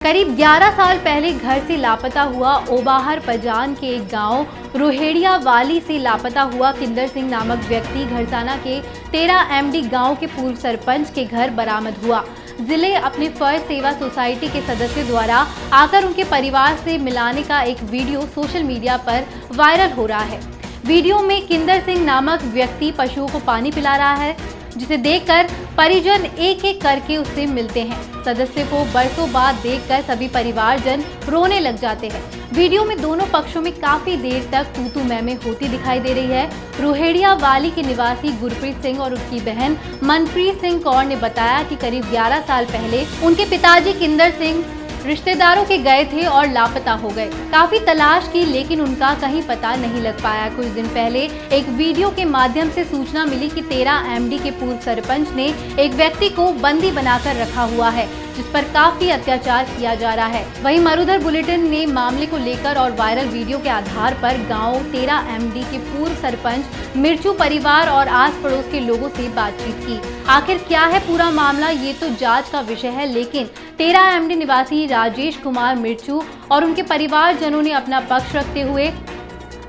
करीब 11 साल पहले घर से लापता हुआ ओबाहर पजान के एक गांव रोहेड़िया वाली से लापता हुआ किंदर सिंह नामक व्यक्ति घरसाना के 13 एमडी गांव के पूर्व सरपंच के घर बरामद हुआ। जिले अपने फर्ज सेवा सोसाइटी के सदस्यों द्वारा आकर उनके परिवार से मिलाने का एक वीडियो सोशल मीडिया पर वायरल हो रहा है। वीडियो में किंदर सिंह नामक व्यक्ति पशुओं को पानी पिला रहा है, जिसे देखकर परिजन एक एक करके उससे मिलते हैं। सदस्य को बरसों बाद देखकर सभी परिवारजन रोने लग जाते हैं। वीडियो में दोनों पक्षों में काफी देर तक तू मैं होती दिखाई दे रही है। रोहेड़िया वाली के निवासी गुरप्रीत सिंह और उसकी बहन मनप्रीत सिंह कौर ने बताया कि करीब 11 साल पहले उनके पिताजी किंदर सिंह रिश्तेदारों के गए थे और लापता हो गए। काफी तलाश की लेकिन उनका कहीं पता नहीं लग पाया। कुछ दिन पहले एक वीडियो के माध्यम से सूचना मिली कि 13 एमडी के पूर्व सरपंच ने एक व्यक्ति को बंदी बनाकर रखा हुआ है, जिस पर काफी अत्याचार किया जा रहा है। वहीं मरुधर बुलेटिन ने मामले को लेकर और वायरल वीडियो के आधार पर गांव 13 एमडी के पूर्व सरपंच मिर्चू परिवार और आस पड़ोस के लोगों से बातचीत की। आखिर क्या है पूरा मामला, ये तो जांच का विषय है, लेकिन 13 एमडी निवासी राजेश कुमार मिर्चू और उनके परिवारजनों ने अपना पक्ष रखते हुए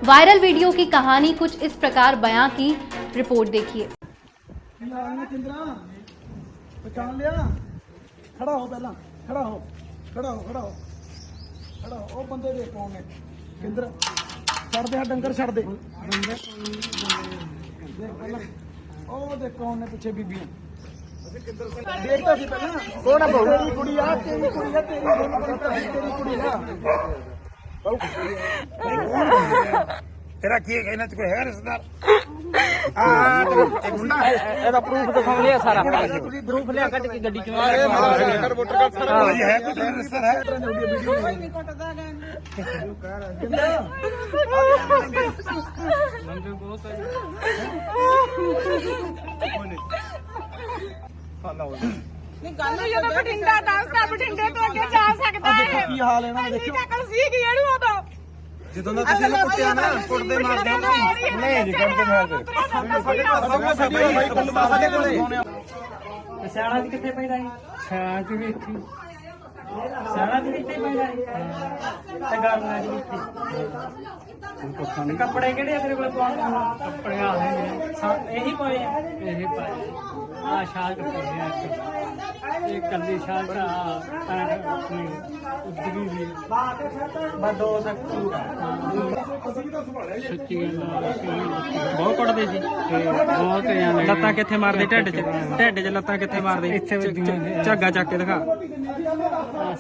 वायरल वीडियो की कहानी कुछ इस प्रकार बयां की। रिपोर्ट देखिए। खड़ा हो, पहला खड़ा हो, खड़ा हो, खड़ा हो, खड़ा हो। ओ बंदे देख कौन है? किंदर छड़ दे, डंगर छड़ दे। देख पहला, ओ देख कौन है पीछे बीबी। देखता सी पहला कौन है? तेरी कुड़ी आ, तेरी कुड़ी आ, तेरी कुड़ी आ। तेरा की कहना कोई है रिश्तेदार? एक मुंडा ਇਹਦਾ ਪ੍ਰੂਫ ਦਿਖਾ ਲਿਆ ਸਾਰਾ ਪ੍ਰੂਫ ਲਿਆ ਕੱਢ ਕੇ ਗੱਡੀ ਚ वोटर वोटर कार्ड सारा है कुछ रिश्तेदार है। ਨਹੀਂ ਗੱਲ ਜਦੋਂ ਬਠਿੰਡਾ ਦੱਸਦਾ ਬਠਿੰਡੇ ਤੋਂ ਅੱਗੇ ਜਾ ਸਕਦਾ ਹੈ। ਕੀ ਹਾਲ ਹੈ ਨਾ ਦੇਖਿਓ। ਸ਼ਕਲ ਸੀ ਕਿ ਇਹਨੂੰ ਉਦੋਂ ਜਦੋਂ ਦਾ ਤੁਸੀਂ ਇਹਨੂੰ ਕੁੱਟਿਆ ਨਾ, ਕੁੱਟਦੇ ਮਾਰਦੇ ਨਹੀਂ ਜੀ ਕਰਦੇ ਮਾਰਦੇ। ਸਾਡੇ ਭਾਈ ਕੁੱਲ ਸਾਡੇ ਕੋਲੇ ਸਿਆਣਾ ਦੀ ਕਿੱਥੇ ਪੈਦਾ ਹੈ? ਸਿਆਣਾ ਦੀ ਵੀ ਇੱਥੇ ਸਿਆਣਾ ਦੀ ਇੱਥੇ ਪੈਦਾ ਹੈ ਤੇ ਗਰਨਾ ਦੀ ਇੱਥੇ ਕੱਪੜੇ ਕਿਹੜੇ ਆ ਤੇਰੇ ਕੋਲ ਪਾਉਣ? ਕੱਪੜੇ ਆ ਇਹੀ ਪਾਏ ਆ, ਇਹੀ ਪਾਏ ਆ। ਸ਼ਾਲ ਕੱਪੜੇ ਆ, ਇਹ ਕੱਲੀ ਸ਼ਾਲ ਦਾ ਪੈਂਟ ਆਪਣੀ ਉੱਦਗੀ ਵੀ ਬਦੋ ਸਕੂ। ਸੱਚੀ ਗੱਲ ਬਹੁਤ ਕੁੱਟਦੇ ਜੀ, ਬਹੁਤ ਜਾਨੇ। ਲੱਤਾਂ ਕਿੱਥੇ ਮਾਰਦੇ? ਢਿੱਡ 'ਚ, ਢਿੱਡ 'ਚ ਲੱਤਾਂ ਕਿੱਥੇ ਮਾਰਦੇ? ਝੱਗਾ ਚੱਕ ਕੇ ਦਿਖਾ।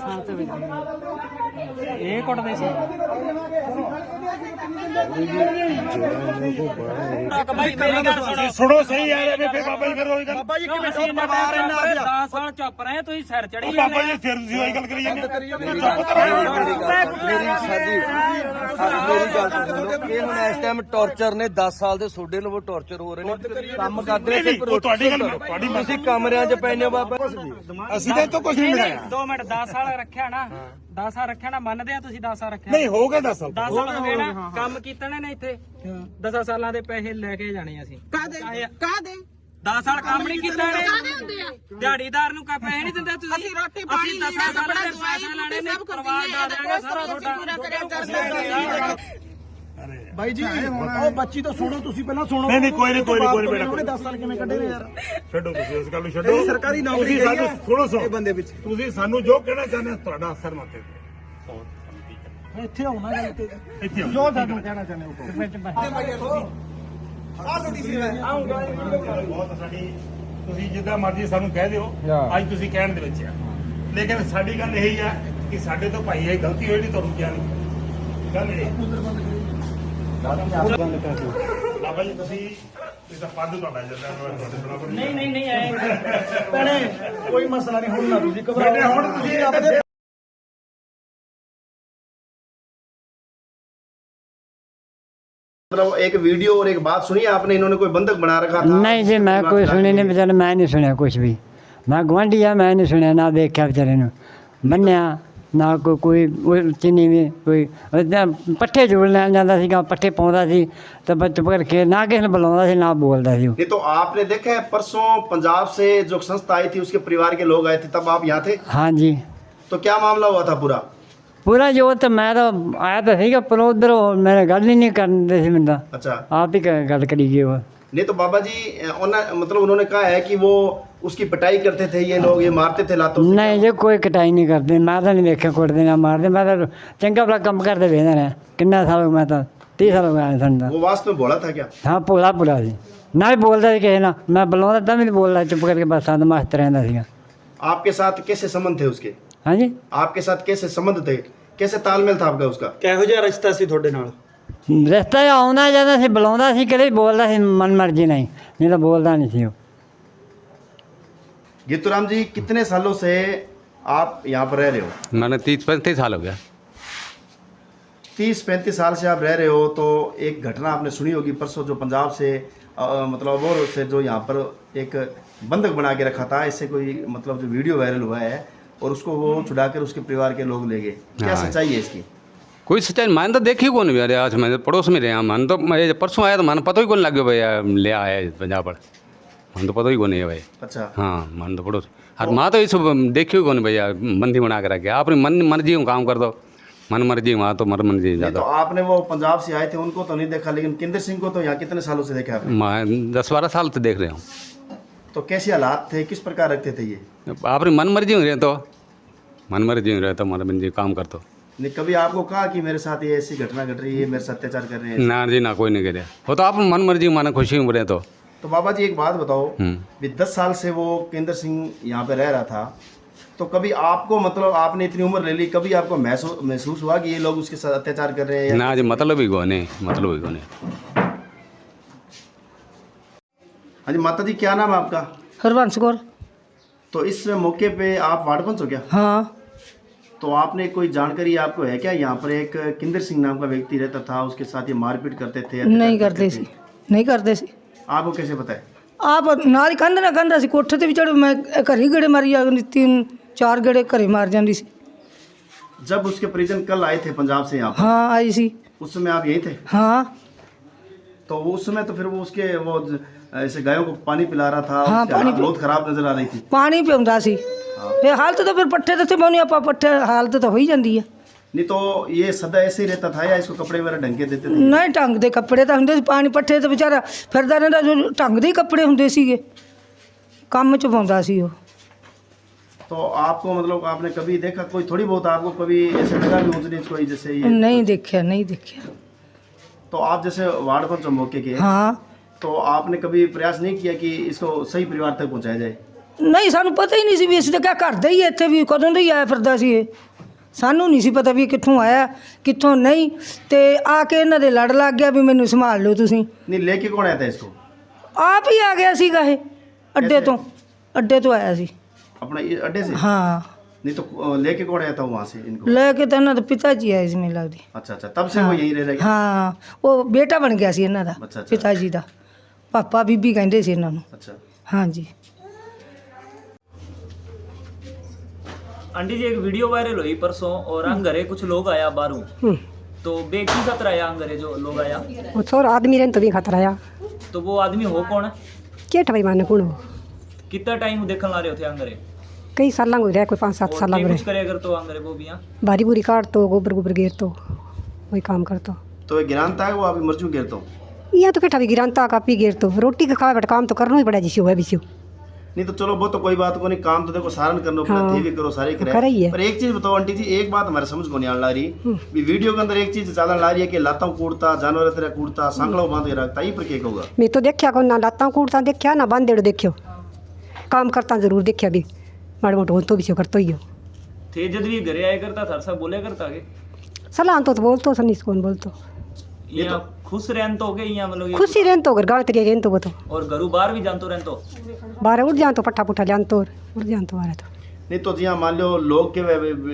ਸਾਥ ਵਿੱਚ ਇਹ ਕੁੱਟਦੇ ਸੀ। सुनो सही यार, अबे फिर बाबा जी फिर वही गल। ਬਾਬਾ ਜੀ ਕਿਵੇਂ ਤੋਂ ਪਰਿਵਾਰ ਇੰਨਾ ਆ 10 ਸਾਲ ਚੁੱਪ ਰਹੇ, ਤੁਸੀਂ ਸਿਰ ਚੜੀ बाबा जी फिर ਤੁਸੀਂ वही गल करी ਜਾਂਦੇ। ਮੇਰੀ ਸਾਡੀ ਮੇਰੀ ਗੱਲ ਸੁਣੋ। ਇਹ ਹੁਣ ਇਸ ਟਾਈਮ ਟੌਰਚਰ ਨੇ 10 ਸਾਲ ਦੇ ਤੁਹਾਡੇ ਨੂੰ ਟੌਰਚਰ ਹੋ ਰਹੇ ਨੇ, ਕੰਮ ਕਰਦੇ ਨੇ ਸਿਰਫ ਉਹ ਤੁਹਾਡੀ ਗੱਲ ਤੁਹਾਡੀ ਤੁਸੀਂ ਕਮਰਿਆਂ 'ਚ ਪੈਨੇ ਹੋ ਬਾਬਾ। ਅਸੀਂ ਤਾਂ ਤੋਂ ਕੁਝ ਨਹੀਂ ਮਿਲਾਇਆ। 2 ਮਿੰਟ 10 ਸਾਲ ਰੱਖਿਆ ਨਾ, 10 ਸਾਲ ਰੱਖਿਆ ਨਾ, ਮੰਨਦੇ ਆ ਤੁਸੀਂ 10 ਸਾਲ ਰੱਖਿਆ? ਨਹੀਂ ਹੋ ਗਏ 10 ਸਾਲ। 10 ਸਾਲ ਹੋ ਗਏ ਨਾ, ਕੰਮ ਕੀਤਾ ਨੇ ਇੱਥੇ 10 ਸਾਲਾਂ ਦੇ ਪੈਸੇ ਲੈ ਕੇ ਜਾਣੇ ਅਸੀਂ। ਕਾਦੇ 10 ਸਾਲ ਕੰਮ ਨਹੀਂ ਕੀਤਾ ਨੇ, ਹੁੰਦੇ ਆ? ਦਿਹਾੜੀਦਾਰ ਨੂੰ ਪੈਸੇ ਨਹੀਂ ਦਿੰਦੇ ਤੁਸੀਂ। ਅਸੀਂ ਰੋਟੀ ਪਾਣੀ 10 ਸਾਲਾਂ ਦੇ ਪੈਸੇ ਲੈਣੇ ਨੇ, ਪਰਿਵਾਰ ਦਾ ਦੇਾਂਗੇ ਸਾਰਾ ਤੁਹਾਡਾ। ਬਾਈ ਜੀ ਉਹ ਬੱਚੀ ਤਾਂ ਸੁਣੋ, ਤੁਸੀਂ ਪਹਿਲਾਂ ਸੁਣੋ। ਨਹੀਂ ਨਹੀਂ ਕੋਈ ਨਹੀਂ ਕੋਈ ਨਹੀਂ ਕੋਈ ਨਹੀਂ ਉਹਨੇ 10 ਸਾਲ ਕਿਵੇਂ ਕੱਢੇ ਨੇ ਯਾਰ? ਛੱਡੋ ਤੁਸੀਂ ਇਸ ਗੱਲ ਨੂੰ ਛੱਡੋ। ਇਹ ਸਰਕਾਰੀ ਨੌਕਰੀ ਤੁਸੀਂ ਸਾਨੂੰ ਸੁਣੋ ਇਹ ਬੰਦੇ ਵਿੱਚ ਤੁਸੀਂ ਸਾਨੂੰ ਜੋ ਕਹਿਣਾ ਚਾਹੁੰਦੇ ਹੋ ਤੁਹਾਡਾ ਅਸਰ ਮਤੇ ਇੱਥੇ ਆਉਣਾ ਗੱਲ ਤੇ ਇੱਥੇ ਆਓ। ਜੋ ਸਾਨੂੰ ਕਹਿਣਾ ਚਾਹੁੰਦੇ ਹੋ ਬਹੁਤ ਸਾਡੀ ਤੁਸੀਂ ਜਿੱਦਾਂ ਮਰਜ਼ੀ ਸਾਨੂੰ ਕਹਿ ਦਿਓ, ਅੱਜ ਤੁਸੀਂ ਕਹਿਣ ਦੇ ਵਿੱਚ ਆ, ਲੇਕਿਨ ਸਾਡੀ ਗੱਲ ਇਹੀ ਆ ਕਿ ਸਾਡੇ ਤੋਂ ਭਾਈ ਇਹ ਗਲਤੀ ਹੋਈ ਨਹੀਂ, ਤੁਹਾਨੂੰ ਕਿਹਾ ਨਹੀਂ ਗੱਲ ਇਹ। ਬਾਬਾ ਜੀ ਤੁਸੀਂ ਇਹਦਾ ਫਰਜ਼ ਤੁਹਾਡਾ ਜਾਂਦਾ ਤੁਹਾਡੇ ਬਰਾਬਰ ਨਹੀਂ ਆਏ ਭੈਣੇ ਕੋਈ ਮਸਲਾ ਨਹੀਂ, ਹੁਣ ਨਾ ਤੁਸੀਂ ਘਬਰਾਓ। ਹੁਣ ਤੁਸੀਂ ਆਪਣੇ मतलब एक वीडियो और एक बात सुनी आपने, इन्होंने कोई बंधक बना रखा था? नहीं जी, मैं कोई सुनी नहीं बेचारा, मैं नहीं सुनिया कुछ भी। मैं गुआढ़ी आ, मैं नहीं सुनिया ना देखा बेचारे ने बन्या ना कोई चीनी में कोई पट्ठे जोड़ लैन जाता सीगा, पट्ठे पाਉਂਦਾ ਸੀ तो बच करके ना किसी ने बुलाਉਂਦਾ ਸੀ ना बोलता ਸੀ। ये तो आपने देखा है परसों पंजाब से जो संस्था आई थी उसके परिवार के लोग आए थे, तब आप यहाँ थे? हाँ जी। तो क्या मामला हुआ था पूरा? पूरा जो तो मैं तो आया तो सही पर उधर मैंने गल ही नहीं करते सी मैं अच्छा, आप ही गल करी गए वो। नहीं तो बाबा जी मतलब उन्होंने कहा है कि वो उसकी पिटाई करते थे, ये लोग ये मारते थे लातों से। नहीं जी कोई कटाई नहीं करते, मैं तो नहीं देखा कुटते ना मारते, मैं तो चंगा भला कम करते भेजते रहे किन्ना साल मैं तो 30 साल हो गए समझा। वो वास्तव में भोला था क्या? हाँ भोला भोला सी ना भी बोलता किसी ना, मैं बुलाता तब भी नहीं बोलता, चुप करके बस साथ मस्त रहता सीगा। आपके साथ कैसे संबंध थे उसके? हाँ जी आपके साथ कैसे संबंध थे, कैसे तालमेल था आपका उसका? ਕਿਹੋ ਜਿਹਾ ਰਿਸ਼ਤਾ ਸੀ ਤੁਹਾਡੇ ਨਾਲ? रिश्ता आउंदा जाता सी, बुलाता सी, कदे बोलता सी मन मर्जी नहीं तो बोलता नहीं सी वो। गीतूराम जी कितने सालों से आप यहाँ पर रह रहे हो? मैंने 30-35 साल हो गया। 30-35 साल से आप रह रहे हो, तो एक घटना आपने सुनी होगी परसों जो पंजाब से मतलब अबोहर से जो यहाँ पर एक बंधक बना के रखा था, इससे कोई मतलब जो वीडियो वायरल हुआ है और उसको वो छुड़ाकर उसके परिवार के लोग ले गए, क्या हाँ। सच्चाई है इसकी? कोई सच्चाई मैंने तो देखी कौन भी, अरे आज मैं पड़ोस में रहा, मैंने तो मैं परसों आया तो मैंने पता ही कौन लग गया भैया ले आया पंजाब पर, मैंने तो पता ही कौन है भाई। अच्छा, हाँ मैंने तो पड़ोस और माँ तो ये सब देखी कौन भैया, बंदी बना के रख गया, अपनी मन मर्जी हूँ काम कर दो, मन मर्जी वहाँ तो मर मर्जी नहीं तो ज़्यादा। आपने वो पंजाब से आए थे उनको तो नहीं देखा, लेकिन किंदर सिंह को तो यहाँ कितने सालों से देखा आपने? मैं 10-12 साल तो देख रहा हूँ। तो कैसे हालात थे, किस प्रकार रखते थे ये? अपनी मन मर्जी हो रहे तो मन मर्जी हो रहे तो मन मर्जी काम कर दो। नहीं कभी आपको कहा कि मेरे साथ ये ऐसी घटना घट रही है, मेरे साथ अत्याचार कर रहे हैं? ना जी ना कोई नहीं करे, वो तो आप मन मर्जी माना खुशी में बोले तो। तो बाबा जी एक बात बताओ, भी 10 साल से वो केंद्र सिंह यहाँ पे रह रहा था, तो कभी आपको मतलब आपने इतनी उम्र ले ली, कभी आपको महसूस हुआ कि ये लोग उसके साथ अत्याचार कर रहे हैं? ना जी मतलब ही कोने, मतलब ही कोने। हाँ जी माता जी क्या नाम है आपका? हरबंस कौर। तो इस मौके पे आप वार्ड पंच हो क्या? हाँ। तो आपने कोई जानकारी आपको है क्या, यहाँ पर एक किंदर सिंह नाम का व्यक्ति रहता था, उसके साथ ये मारपीट करते थे? नहीं करते सी, नहीं करते सी। आपको कैसे पता है? आप नाल कंधा सी, कोठे ते भी चढ़, मैं घर ही गेड़े मारी जा, 3-4 गेड़े घरे मार जाती सी। जब उसके परिजन कल आए थे पंजाब से यहाँ पर, हाँ आई सी। उस समय आप यहीं थे? हाँ। तो उस समय तो फिर वो उसके वो ऐसे गायों को पानी पिला रहा था, हाँ, उसकी पानी हालत बहुत खराब नजर आ रही थी। पानी पिਉਂਦਾ सी। फिर हालत तो फिर पट्ठे तो थे मौनी, आप पट्ठे हालत तो हो ही जाती है। नहीं तो ये सदा ऐसे ही रहता था या इसको कपड़े वगैरह ढंग के देते थे? नहीं ढंग ਦੇ ਕੱਪੜੇ ਤਾਂ ਹੁੰਦੇ ਸੀ, ਪਾਣੀ ਪੱਠੇ ਤੇ ਵਿਚਾਰਾ ਫਿਰਦਾ ਰਹਿੰਦਾ, ਜੋ ਢੰਗ ਦੇ ਹੀ ਕੱਪੜੇ ਹੁੰਦੇ ਸੀਗੇ, ਕੰਮ ਚ ਪਾਉਂਦਾ ਸੀ ਉਹ। तो आपको मतलब आपने कभी देखा कोई थोड़ी बहुत आपको कभी ऐसे लगा भी ऊंच नीच कोई जैसे ये? नहीं देखा, नहीं देखा। तो आप जैसे वार्ड पंच मौके के, हाँ। तो आपने कभी प्रयास नहीं किया कि इसको सही परिवार तक पहुंचाया जाए? ਨਹੀਂ ਸਾਨੂੰ ਪਤਾ ਹੀ ਨਹੀਂ ਸੀ ਵੀ ਅਸੀਂ ਤਾਂ ਕਿਆ ਕਰਦੇ ਹੀ ਇੱਥੇ ਵੀ ਕਦੋਂ ਦਾ ਹੀ ਆਇਆ ਫਿਰਦਾ ਸੀ ਇਹ, ਸਾਨੂੰ ਨਹੀਂ ਸੀ ਪਤਾ ਵੀ ਕਿੱਥੋਂ ਆਇਆ ਕਿੱਥੋਂ ਨਹੀਂ, ਤੇ ਆ ਕੇ ਇਹਨਾਂ ਦੇ ਲੜ ਲੱਗ ਗਿਆ ਵੀ ਮੈਨੂੰ ਸੰਭਾਲ ਲਓ ਤੁਸੀਂ। नहीं लेके कौन आया था इसको? ਆਪ ਹੀ ਆ ਗਿਆ ਸੀਗਾ ਇਹ, ਅੱਡੇ ਤੋਂ ਆਇਆ ਸੀ। अपना ये अड्डे से? हाँ। नहीं तो लेके कौन आया था वहाँ से इनको? ਲੈ ਕੇ ਤਾਂ ਇਹਨਾਂ ਦੇ ਪਿਤਾ ਜੀ ਆਏ ਸੀ ਮੈਨੂੰ ਲੱਗਦੀ। अच्छा अच्छा, तब से वो यहीं रह रहे? ਹਾਂ ਉਹ ਬੇਟਾ ਬਣ ਗਿਆ ਸੀ ਇਹਨਾਂ ਦਾ, ਅੱਛਾ, ਅੱਛਾ। ਪਿਤਾ ਜੀ ਦਾ, ਪਾਪਾ ਬੀਬੀ ਕਹਿੰਦੇ ਸੀ ਇਹਨਾਂ ਨੂੰ। अच्छा, ਹਾਂਜੀ। आंटी जी एक वीडियो वायरल हुई परसों और अंगरे कुछ लोग आया बाहरों, तो बेकी खतरा आया अंगरे जो लोग आया, वो छोर आदमी रहन तो भी खतरा आया। तो वो आदमी हो कौन है? केठ भाई माने कौन हो? कितना टाइम देखने ला रहे थे अंगरे? कई साल हो रहा, कोई 5-7 साल और लग कुछ रहे। करे अगर तो अंगरे वो भी यहाँ बारी बुरी काट तो गोबर गोबर गिर तो वही काम करता। तो ये गिरानता है वो अभी मर्जू गिरता हूँ? यहाँ तो केठा भी गिरानता कापी गिर तो रोटी का खावे बट काम तो करना ही पड़ा जिसो है बिसो। नहीं तो चलो वो तो कोई बात को नहीं, काम तो देखो सारण करना अपना, हाँ। थे भी करो सारे करे। कर ही है। पर एक चीज बताओ आंटी जी, एक बात हमारे समझ को नहीं आने ला रही, भी वीडियो के अंदर एक चीज ज्यादा ला रही है कि लाता कूटता, जानवर तेरा कूटता, सांकड़ा बांध के रखता, ये पर क्या होगा? मैं तो देखा को ना लाता कूटता देखा ना बांधेड़ देखियो, काम करता जरूर देखा भी, माड़े मोटे हो तो भी करता ही हो। थे जब भी घरे आया करता था सब बोले करता के सलाह तो बोलतो सनी कौन बोलतो, यहाँ खुश रहन तो हो गए यहाँ मतलब खुशी रहन तो गाँव तेरी रहन तो वो तो, और घरों बाहर भी जानतो रहन तो बारह उठ जान तो पट्टा पुट्ठा जान तो उठ जान तो बारह तो। नहीं तो जी हाँ मान लो लोग के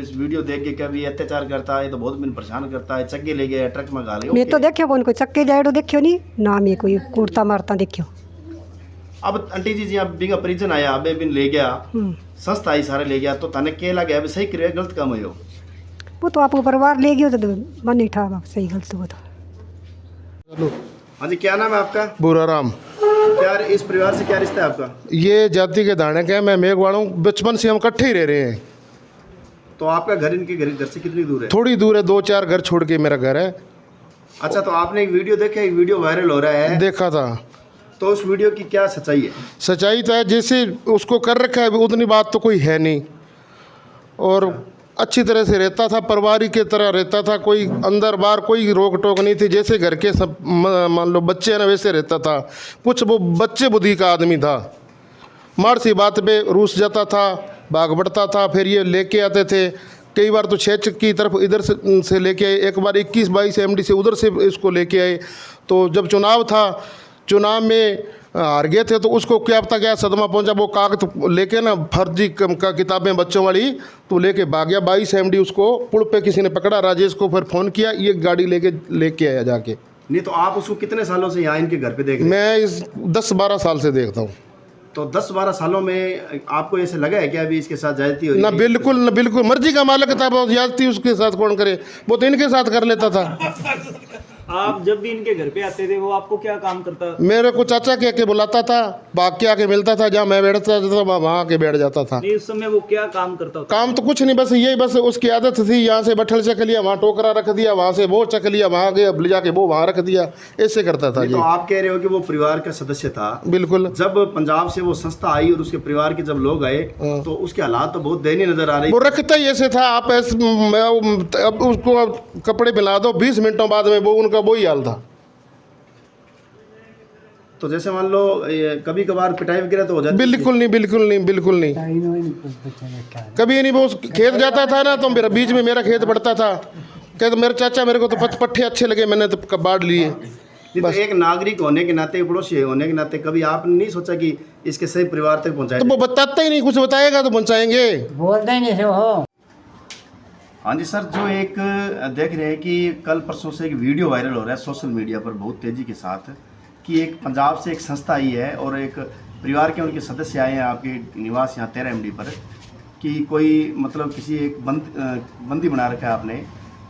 इस वीडियो देख के कभी अत्याचार करता है तो बहुत दिन परेशान करता है, चक्के ले गए ट्रक में गा ले। मैं तो देखियो कौन कोई चक्के जाए देखियो नहीं ना, मैं कोई कूटता मारता देखियो। अब आंटी जी जी अब बिगा परिजन आया, अबे बिन ले गया, संस्था ही सारे ले गया, तो थाने के लगे अभी सही करे गलत काम है वो तो आपको परिवार ले गयो तो मन नहीं था सही गलत वो तो। हाँ जी क्या नाम है आपका? बुरा राम। क्या इस परिवार से क्या रिश्ता है आपका? ये जाति के दाने के मैं मेघवाड़ हूँ, बचपन से हम इकट्ठे ही रह रहे हैं। तो आपका घर इनके घर से कितनी दूर है? थोड़ी दूर है, 2-4 घर छोड़ के मेरा घर है। अच्छा, तो आपने एक वीडियो देखा, एक वीडियो वायरल हो रहा है? देखा था। तो उस वीडियो की क्या सच्चाई है? सच्चाई तो है जैसे उसको कर रखा है उतनी बात तो कोई है नहीं, और अच्छी तरह से रहता था, परिवार की तरह रहता था, कोई अंदर बाहर कोई रोक टोक नहीं थी। जैसे घर के सब मान लो बच्चे हैं ना वैसे रहता था। कुछ वो बच्चे बुद्धि का आदमी था, मार सी बात पे रूस जाता था, भाग बढ़ता था। फिर ये लेके आते थे, कई बार तो 6 की तरफ इधर से लेके आए, एक बार 21-22 MD से उधर से इसको लेके आए। तो जब चुनाव था, चुनाव में हार गए थे, तो उसको क्या पता क्या सदमा पहुंचा, वो कागज लेके ना फर्जी का किताबें बच्चों वाली तो लेके भाग गया। 22 MD उसको पुल पे किसी ने पकड़ा, राजेश को फिर फ़ोन किया, ये गाड़ी लेके आया जाके। नहीं तो आप उसको कितने सालों से यहाँ इनके घर पे देख रहे हैं? मैं इस 10-12 साल से देखता हूँ। तो 10-12 सालों में आपको ऐसे लगा है कि अभी इसके साथ ज्यादती हो रही ना है? बिल्कुल ना बिल्कुल, मर्जी का मालिक था, बहुत ज्यादती उसके साथ कौन करे, वो तो इनके साथ कर लेता था। आप जब भी इनके घर पे आते थे वो आपको क्या काम करता? मेरे को चाचा कह के बुलाता था, भाग के आके मिलता था, जहाँ मैं बैठता था वहाँ आके बैठ जाता था। नहीं, उस समय वो क्या काम करता था? काम तो कुछ नहीं, बस यही, बस उसकी आदत थी, यहाँ से बठल चक लिया, वहाँ टोकरा रख दिया, वहाँ से वो चक लिया, वहाँ गया ले जाके वो वहाँ रख दिया, ऐसे करता था जी। तो आप कह रहे हो कि वो परिवार का सदस्य था? बिल्कुल। जब पंजाब से वो संस्था आई और उसके परिवार के जब लोग आए तो उसके हालात तो बहुत दयनीय नजर आ रही। वो रखता ही ऐसे था, आप अब उसको कपड़े पिला दो, 20 मिनटों बाद में वो उनका वही हाल था। तो जैसे मान लो कभी कभार पिटाई वगैरह तो हो जाती? बिल्कुल नहीं, बिल्कुल नहीं, बिल्कुल नहीं, कभी नहीं। वो खेत जाता था ना, तो मेरा बीच में मेरा खेत पड़ता था, कहते मेरे चाचा मेरे को तो पट्ठे अच्छे लगे, मैंने तो बाढ़ लिए। तो एक नागरिक होने के नाते, पड़ोसी होने के नाते कभी आपने नहीं सोचा कि इसके सही परिवार तक पहुंचाए? तो वो बताता ही नहीं, कुछ बताएगा तो पहुंचाएंगे, बोलते ही नहीं हो। हाँ जी सर, जो एक देख रहे हैं कि कल परसों से एक वीडियो वायरल हो रहा है सोशल मीडिया पर बहुत तेज़ी के साथ, कि एक पंजाब से एक संस्था आई है और एक परिवार के उनके सदस्य आए हैं आपके निवास यहाँ 13 MD पर, कि कोई मतलब किसी एक बंदी बना रखा है आपने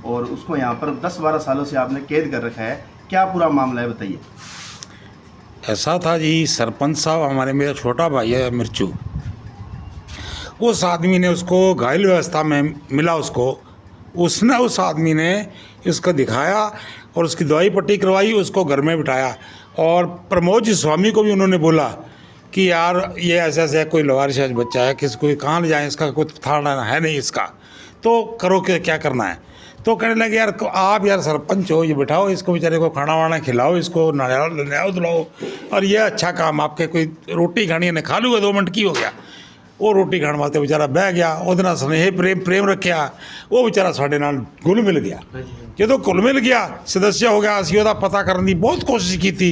और उसको यहाँ पर 10-12 सालों से आपने कैद कर रखा है। क्या पूरा मामला है, बताइए। ऐसा था जी, सरपंच साहब हमारे, मेरा छोटा भाई है मिर्चू, उस आदमी ने उसको घायल अवस्था में मिला, उसने उस आदमी ने इसको दिखाया और उसकी दवाई पट्टी करवाई, उसको घर में बिठाया। और प्रमोद जी स्वामी को भी उन्होंने बोला कि यार ये ऐसा ऐसा कोई लवारिश बच्चा है, किसी को कहाँ ले जाए, इसका कोई थाना है नहीं इसका, तो करो क्या करना है। तो कहने लगे यार आप यार सरपंच हो, ये बिठाओ इसको, बेचारे को खाना वाना खिलाओ, इसको नहाओ धुलाओ, और ये अच्छा काम आपके, कोई रोटी खानी है खा लूँगा 2 मिनट की हो गया। वो रोटी खाने वास्ते बेचारा बह गया, ਉਹਦੇ ਨਾਲ स्नेह प्रेम रखिया, वो बेचारा साढ़े नाल घुल मिल गया। ਜਦੋਂ घुल मिल गया सदस्य हो गया, ਅਸੀਂ ਉਹਦਾ ਪਤਾ ਕਰਨ ਦੀ ਬਹੁਤ ਕੋਸ਼ਿਸ਼ ਕੀਤੀ,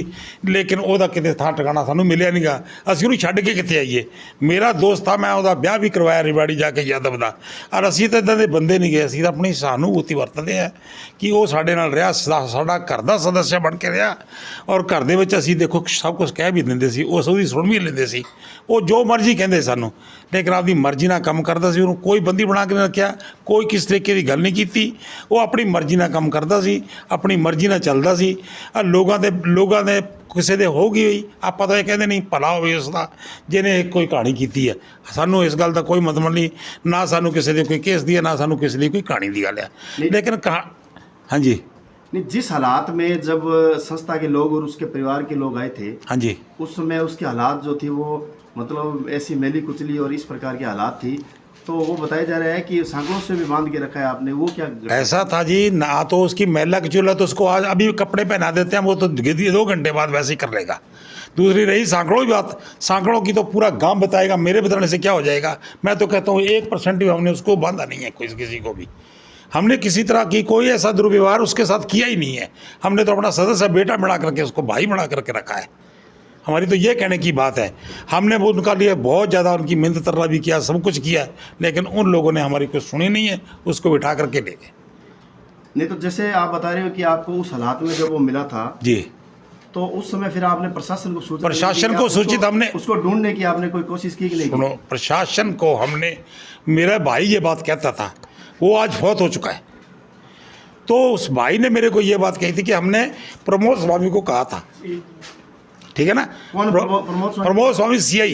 ਲੇਕਿਨ ਉਹਦਾ ਕਿਤੇ ਥਾਂ ਟਿਕਾਣਾ ਸਾਨੂੰ ਮਿਲਿਆ ਨਹੀਂਗਾ। ਅਸੀਂ ਉਹਨੂੰ ਛੱਡ ਕੇ ਕਿੱਥੇ ਆਈਏ। ਮੇਰਾ ਦੋਸਤ ਆ, ਮੈਂ ਉਹਦਾ ਵਿਆਹ ਵੀ ਕਰਵਾਇਆ ਰਿਵਾੜੀ ਜਾ ਕੇ ਯਾਦਵ ਦਾ, ਔਰ ਅਸੀਂ ਤਾਂ ਇਦਾਂ ਦੇ ਬੰਦੇ ਨਹੀਂ ਗਏ, ਅਸੀਂ ਤਾਂ ਆਪਣੀ ਸਹਾਨੂਭੂਤੀ ਵਰਤਦੇ ਆ ਕਿ ਉਹ ਸਾਡੇ ਨਾਲ ਰਿਹਾ, ਸਾਡਾ ਘਰ ਦਾ ਸਦੱਸਿਆ ਬਣ ਕੇ ਰਿਹਾ, ਔਰ ਘਰ ਦੇ ਵਿੱਚ ਅਸੀਂ ਦੇਖੋ ਸਭ ਕੁਝ ਕਹਿ ਵੀ ਦਿੰਦੇ ਸੀ, ਉਸ ਉਹਦੀ ਸੁਣ ਵੀ ਲੈਂਦੇ ਸੀ, ਉਹ ਜੋ ਮਰਜ਼ੀ ਕਹਿੰਦੇ ਸਾਨੂੰ, ਲੇਕਿਨ ਆਪਦੀ ਮਰਜ਼ੀ ਨਾਲ ਕੰਮ ਕਰਦਾ ਸੀ। ਉਹਨੂੰ ਕੋਈ ਬੰਦੀ ਬਣਾ ਕੇ ਨਹੀਂ ਰੱਖਿਆ, ਕੋਈ ਕਿਸ ਤਰੀਕੇ ਦੀ ਗੱਲ ਨਹੀਂ ਕੀਤੀ, ਉਹ ਆਪਣੀ ਮਰਜ਼ੀ ਨਾਲ ਕੰਮ ਕਰਦਾ ਸੀ, ਆਪਣੀ ਮਰਜ਼ੀ ਨਾਲ ਚੱਲਦਾ ਸੀ। ਲੋਕਾਂ ਦੇ ਕਿਸੇ ਦੇ ਹੋ ਗਈ ਹੋਈ, ਆਪਾਂ ਤਾਂ ਇਹ ਕਹਿੰਦੇ ਨਹੀਂ ਭਲਾ ਹੋਵੇ ਉਸ ਦਾ ਜਿਹਨੇ ਕੋਈ ਕਹਾਣੀ ਕੀਤੀ ਹੈ। ਸਾਨੂੰ ਇਸ ਗੱਲ ਦਾ ਕੋਈ ਮਤਲਬ ਨਹੀਂ, ਨਾ ਸਾਨੂੰ ਕਿਸੇ ਦੇ ਕੋਈ ਕੇਸ ਦੀ ਹੈ, ਨਾ ਸਾਨੂੰ ਕਿਸੇ ਲਈ ਕੋਈ ਕਹਾਣੀ ਦੀ ਗੱਲ ਹੈ, ਲੇਕਿन हाँ जी। नहीं, जिस हालात में जब संस्था के लोग और उसके परिवार के लोग आए थे, हाँ जी, उस समय उसके हालात जो थी वो मतलब ऐसी मैली कुचली और इस प्रकार के हालात थी, तो वो बताया जा रहा है कि सांकड़ों से भी बांध के रखा है आपने, वो क्या? ऐसा था जी, ना तो उसकी मैला कुचला, तो उसको आज अभी कपड़े पहना देते हैं, वो तो 2 घंटे बाद वैसे ही कर लेगा। दूसरी रही सांकड़ों की बात, सांकड़ों की तो पूरा गांव बताएगा, मेरे बताने से क्या हो जाएगा। मैं तो कहता हूँ 1% भी हमने उसको बांधा नहीं है, किसी को भी हमने किसी तरह की कोई ऐसा दुर्व्यवहार उसके साथ किया ही नहीं है। हमने तो अपना सदस्य बेटा बना करके उसको भाई बना करके रखा है। हमारी तो ये कहने की बात है, हमने वो उनका लिए बहुत ज़्यादा उनकी मिन्नत तरला भी किया, सब कुछ किया, लेकिन उन लोगों ने हमारी कुछ सुनी नहीं है, उसको बिठा करके ले गए। नहीं तो जैसे आप बता रहे हो कि आपको उस हालात में जब वो मिला था जी, तो उस समय फिर आपने प्रशासन को सूचित हमने उसको ढूंढने की आपने कोई कोशिश की कि नहीं? सुनो, प्रशासन को हमने, मेरा भाई ये बात कहता था, वो आज फौत हो चुका है, तो उस भाई ने मेरे को ये बात कही थी कि हमने प्रमोद स्वामी को कहा था, ठीक है ना, प्रमोद स्वामी CI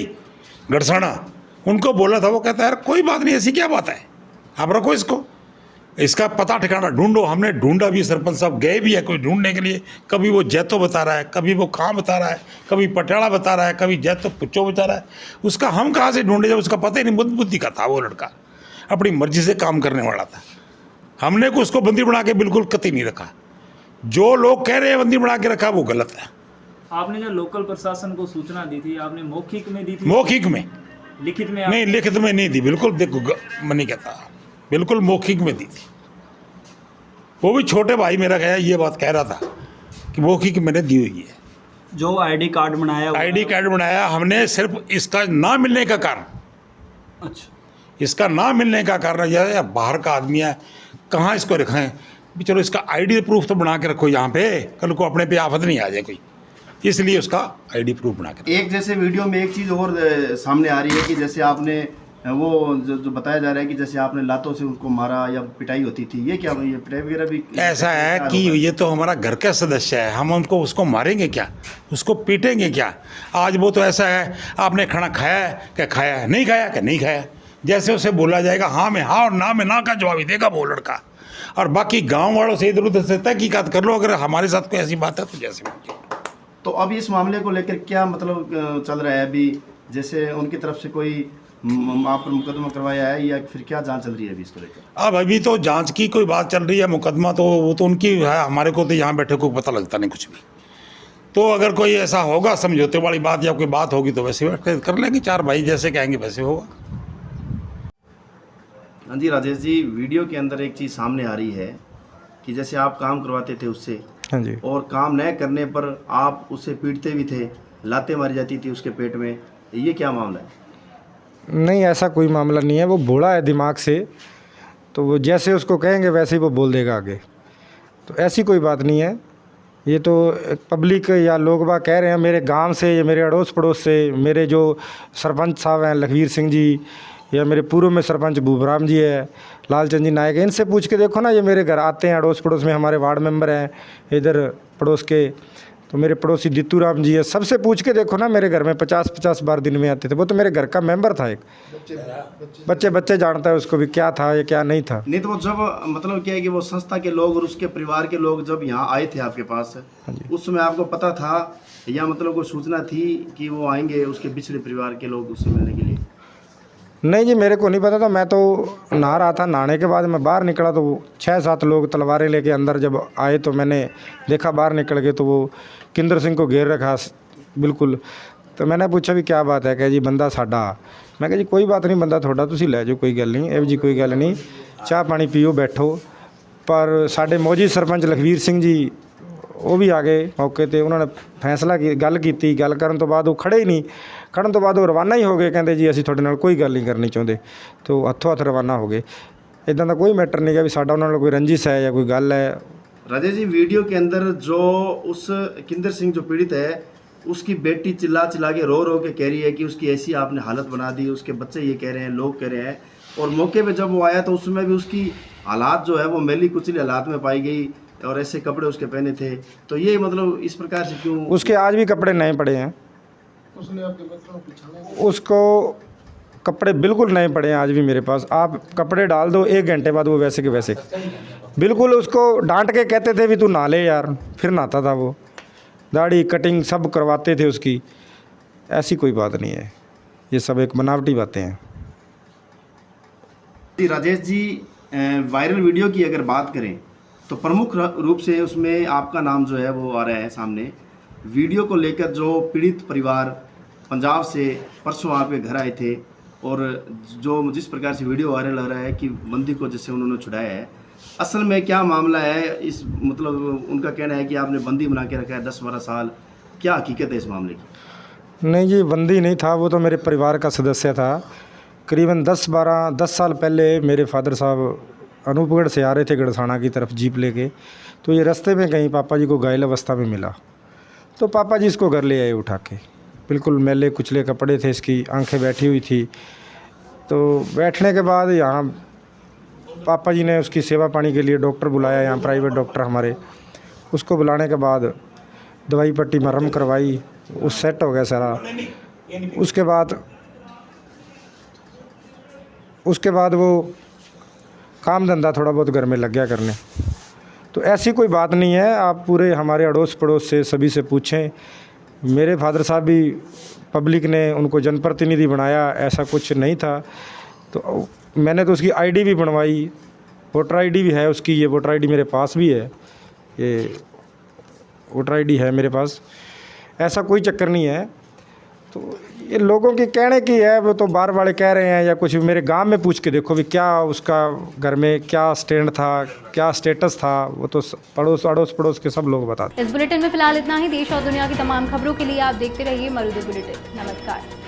गढ़साना, उनको बोला था। वो कहता है यार कोई बात नहीं, ऐसी क्या बात है, आप रखो इसको, इसका पता ठिकाना ढूंढो। हमने ढूंढा भी, सरपंच साहब गए भी है कोई ढूंढने के लिए। कभी वो जैतो बता रहा है, कभी वो कहाँ बता रहा है, कभी पटियाला बता रहा है, कभी जैतो पुच्चो बता रहा है। उसका हम कहाँ से ढूंढे जब उसका पता ही नहीं। बुद्धि का था वो लड़का, अपनी मर्जी से काम करने वाला था। हमने उसको बंदी बना के बिल्कुल कतई नहीं रखा। जो लोग कह रहे हैं बंदी बना के रखा, वो गलत है। आपने जो लोकल प्रशासन को सूचना दी थी, आपने मौखिक में दी थी? मौखिक में, लिखित में नहीं, लिखित में नहीं दी। बिल्कुल देखो, मैं नहीं कहता, बिल्कुल मौखिक में दी थी। वो भी छोटे भाई मेरा गया ये बात कह रहा था कि मौखिक मैंने दी हुई है। जो आईडी कार्ड बनाया, आईडी कार्ड बनाया हमने सिर्फ इसका ना मिलने का कारण। अच्छा, इसका ना मिलने का कारण यह है, बाहर का आदमी है, कहाँ इसको रखें भी। चलो इसका आईडी प्रूफ तो बना के रखो यहाँ पे, कल को अपने पे आफत नहीं आ जाए कोई, इसलिए उसका आईडी प्रूफ बना के। एक जैसे वीडियो में एक चीज़ और सामने आ रही है कि जैसे आपने वो जो बताया जा रहा है कि जैसे आपने लातों से उसको मारा या पिटाई होती थी, ये क्या, ये पिटाई वगैरह भी ऐसा है कि ये तो हमारा घर का सदस्य है, हम उसको मारेंगे क्या, उसको पीटेंगे क्या। आज वो तो ऐसा है, आपने खाना खाया है क्या, खाया है, नहीं खाया क्या, नहीं खाया। जैसे उसे बोला जाएगा हाँ में हाँ और ना में ना का जवाब ही देगा वो लड़का। और बाकी गाँव वालों से इधर उधर से तहकीकात कर लो, अगर हमारे साथ कोई ऐसी बात है तो जैसे। तो अब इस मामले को लेकर क्या मतलब चल रहा है अभी, जैसे उनकी तरफ से कोई आप पर मुकदमा करवाया है या फिर क्या जांच चल रही है अभी इसको लेकर? अब अभी तो जांच की कोई बात चल रही है, मुकदमा तो वो तो उनकी है, हमारे को तो यहाँ बैठे को पता लगता नहीं कुछ भी। तो अगर कोई ऐसा होगा समझौते वाली बात या कोई बात होगी तो वैसे बैठ कर लेंगे, चार भाई जैसे कहेंगे वैसे होगा। हाँ जी राजेश जी, वीडियो के अंदर एक चीज़ सामने आ रही है कि जैसे आप काम करवाते थे उससे, हाँ जी, और काम न करने पर आप उससे पीटते भी थे, लातें मारी जाती थी उसके पेट में, ये क्या मामला है? नहीं ऐसा कोई मामला नहीं है। वो भोला है दिमाग से, तो वो जैसे उसको कहेंगे वैसे ही वो बोल देगा आगे। तो ऐसी कोई बात नहीं है। ये तो पब्लिक या लोग बाग कह रहे हैं मेरे गांव से या मेरे अड़ोस पड़ोस से, मेरे जो सरपंच साहब हैं लखवीर सिंह जी, या मेरे पूर्व में सरपंच भूपराम जी है, लालचंद जी नायक, इनसे पूछ के देखो ना। ये मेरे घर आते हैं, अड़ोस पड़ोस में हमारे वार्ड मेंबर हैं इधर पड़ोस के, तो मेरे पड़ोसी दित्तू राम जी है, सबसे पूछ के देखो ना। मेरे घर में 50-50 बार दिन में आते थे। वो तो मेरे घर का मेंबर था एक। बच्चे जानता है उसको भी क्या था या क्या नहीं था। नहीं तो वो जब मतलब क्या है कि वो संस्था के लोग और उसके परिवार के लोग जब यहाँ आए थे आपके पास, उस समय आपको पता था या मतलब कोई सूचना थी कि वो आएंगे उसके पिछले परिवार के लोग उससे मिलने के लिए? नहीं जी, मेरे को नहीं पता था। मैं तो नहा रहा था, नहाने के बाद मैं बाहर निकला तो 6-7 लोग तलवारें लेके अंदर जब आए तो मैंने देखा बाहर निकल के तो वो किंदर सिंह को घेर रखा बिल्कुल। तो मैंने पूछा भी क्या बात है, कह जी बंदा साडा। मैं कहा जी कोई बात नहीं, बंदा थोड़ा तुसी लै जाओ, कोई गल नहीं, एव जी कोई गल नहीं, चाह पानी पियो बैठो। पर साडे मौजूद सरपंच लखवीर सिंह जी वो भी आ गए मौके पर, उन्होंने फैसला की गल की, गल करन तो बाद वो खड़े ही नहीं, खड़न तो बाद वो रवाना ही हो गए, कहते जी असीं तुहाडे नाल कोई गल नहीं करनी चाहुंदे, तो हत्थों हत्थ रवाना हो गए। इदां दा कोई मैटर नहीं है भी साडा उन्हां नाल कोई रंजिश है या कोई गल है। राजेश जी, वीडियो के अंदर जो उस किंदर सिंह जो पीड़ित है, उसकी बेटी चिल्ला चिल्ला के रो के कह रही है कि उसकी ऐसी आपने हालत बना दी, उसके बच्चे ये कह रहे हैं, लोग कह रहे हैं। और मौके पे जब वो आया तो उसमें भी उसकी हालात जो है वो मैली कुचली हालात में पाई गई और ऐसे कपड़े उसके पहने थे। तो ये मतलब इस प्रकार से क्यों? उसके आज भी कपड़े नए पड़े हैं, उसको कपड़े बिल्कुल नए पड़े हैं आज भी मेरे पास। आप कपड़े डाल दो 1 घंटे बाद वो वैसे के वैसे बिल्कुल। उसको डांट के कहते थे भी तू नहा ले यार, फिर नहाता था वो। दाढ़ी कटिंग सब करवाते थे उसकी। ऐसी कोई बात नहीं है, ये सब एक बनावटी बातें हैं। राजेश जी, वायरल वीडियो की अगर बात करें तो प्रमुख रूप से उसमें आपका नाम जो है वो आ रहा है सामने। वीडियो को लेकर जो पीड़ित परिवार पंजाब से परसों आपके घर आए थे और जो जिस प्रकार से वीडियो वायरल हो रहा है कि बंदी को जैसे उन्होंने छुड़ाया है, असल में क्या मामला है? इस मतलब उनका कहना है कि आपने बंदी बना के रखा है 10-12 साल, क्या हकीकत है इस मामले की? नहीं जी, बंदी नहीं था, वो तो मेरे परिवार का सदस्य था। करीबन 10 साल पहले मेरे फादर साहब अनूपगढ़ से आ रहे थे गड़साना की तरफ जीप लेके, तो ये रास्ते में कहीं पापा जी को घायल अवस्था में मिला, तो पापा जी इसको घर ले आए उठा के। बिल्कुल मैले कुचले कपड़े थे, इसकी आंखें बैठी हुई थी। तो बैठने के बाद यहाँ पापा जी ने उसकी सेवा पानी के लिए डॉक्टर बुलाया, यहाँ प्राइवेट डॉक्टर हमारे। उसको बुलाने के बाद दवाई पट्टी मरहम करवाई, उस सेट हो गया सारा। उसके बाद वो काम धंधा थोड़ा बहुत घर में लग गया करने। तो ऐसी कोई बात नहीं है, आप पूरे हमारे अड़ोस पड़ोस से सभी से पूछें। मेरे फादर साहब भी पब्लिक ने उनको जनप्रतिनिधि बनाया, ऐसा कुछ नहीं था। तो मैंने तो उसकी आईडी भी बनवाई, वोटर आईडी भी है उसकी, ये वोटर आईडी मेरे पास भी है, ये वोटर आईडी है मेरे पास, ऐसा कोई चक्कर नहीं है। तो ये लोगों की कहने की है, वो तो बार वाले कह रहे हैं या कुछ। मेरे गांव में पूछ के देखो भी क्या उसका घर में क्या स्टैंड था, क्या स्टेटस था, वो तो अड़ोस पड़ोस के सब लोग बताते हैं। इस बुलेटिन में फिलहाल इतना ही। देश और दुनिया की तमाम खबरों के लिए आप देखते रहिए मरुदे बुलेटिन। नमस्कार।